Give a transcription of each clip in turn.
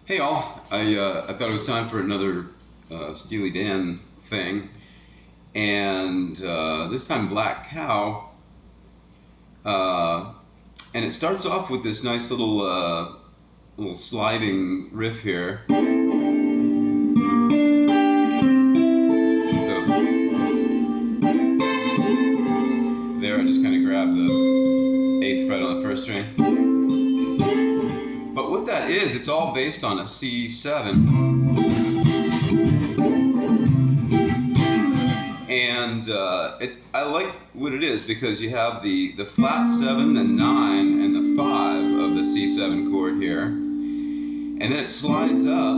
Hey all, I thought it was time for another Steely Dan thing, and this time Black Cow, uh, and it starts off with this nice little sliding riff here. So there, I just kind of grab the 8th fret on the first string. But what that is, it's all based on a C7. And I like what it is because you have the flat 7, the 9, and the 5 of the C7 chord here. And then it slides up,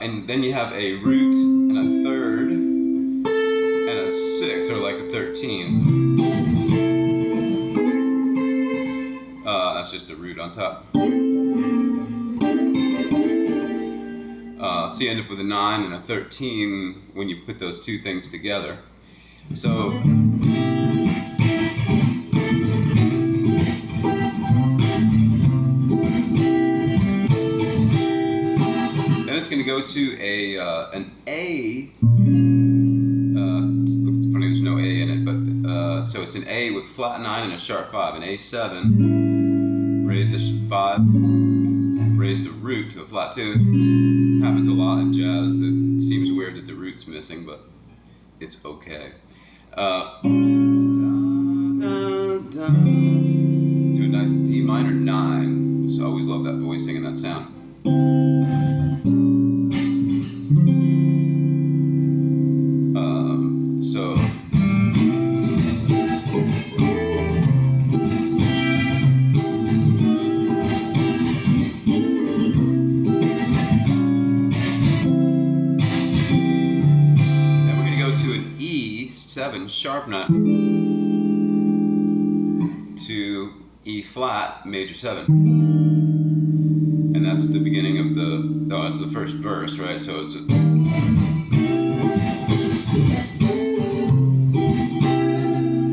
and then you have a root and a third, and a 6, or like a 13. That's just a root on top. So you end up with a 9 and a 13 when you put those two things together. So then it's going to go to an A. It's funny, there's no A in it, but so it's an A with flat 9 and a sharp 5, an A7. Raise the 5, raise the root to a flat 2. Happens a lot in jazz. It seems weird that the root's missing, but it's okay. To a nice D minor 9. So I always love that voicing and that sound. Sharp 9 to E flat major 7, and that's the beginning of that's the first verse, right? So it's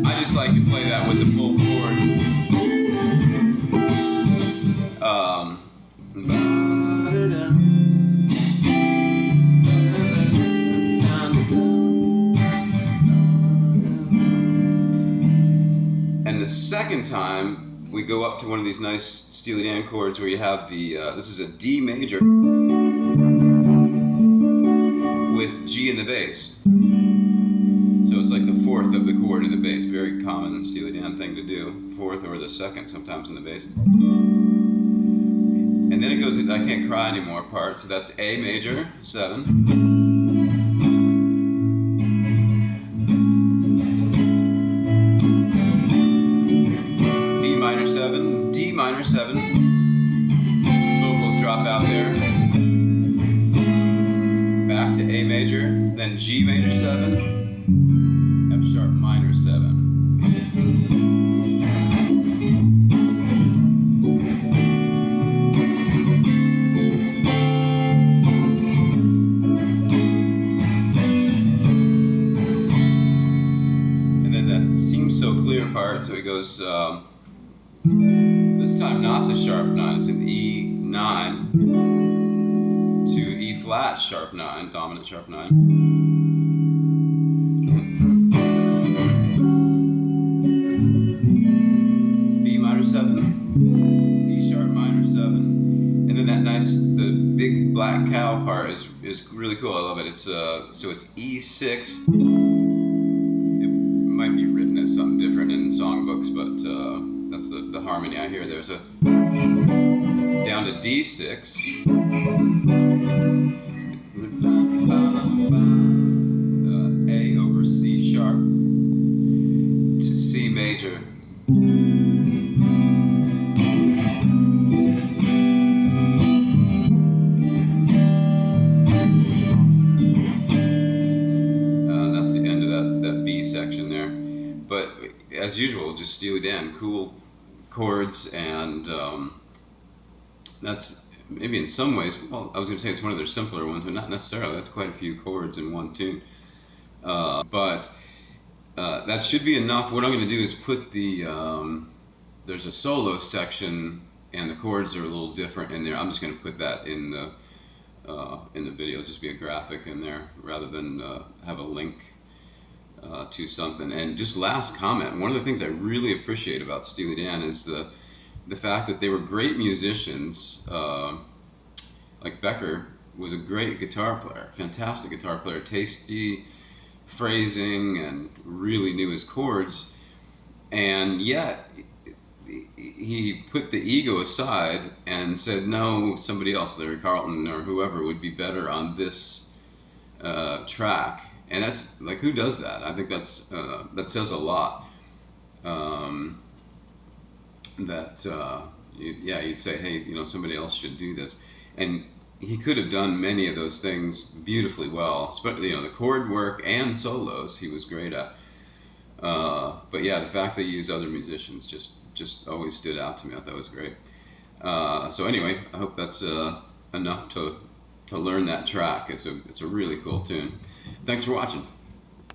I just like to play that with the full chord. Second time we go up to one of these nice Steely Dan chords where you have the this is a D major with G in the bass, so it's like the 4th of the chord in the bass. Very common Steely Dan thing to do, 4th or the 2nd sometimes in the bass. And then it goes into I Can't Cry Anymore part, so that's A major 7. D minor 7, vocals drop out there, back to A major, then G major 7, F sharp minor 7. And then that Seems So Clear part, so it goes this time not the sharp 9, it's an E9 to E flat sharp 9, dominant sharp 9. B minor 7, C sharp minor 7, and then that the big Black Cow part is really cool. I love it. It's so it's E6. It might be written as something different in songbooks, but that's the harmony I hear. There's a down to D6, A over C sharp to C major, that's the end of that B section there. But as usual, just Steely Dan, cool chords, and that's maybe in some ways, well, I was going to say it's one of their simpler ones, but not necessarily. That's quite a few chords in one tune. But that should be enough. What I'm going to do is put there's a solo section and the chords are a little different in there. I'm just going to put that in the video, just be a graphic in there rather than have a link to something. And just last comment, one of the things I really appreciate about Steely Dan is the fact that they were great musicians. Like Becker was a great guitar player, fantastic guitar player, tasty phrasing, and really knew his chords. And yet he put the ego aside and said, no, somebody else, Larry Carlton or whoever, would be better on this track. And that's like, who does that? I think that says a lot. You'd say, hey, somebody else should do this. And he could have done many of those things beautifully well, especially the chord work and solos he was great at. But yeah, the fact that he used other musicians just always stood out to me. I thought that was great. So anyway, I hope that's enough to learn that track. It's a really cool tune. Thanks for watching.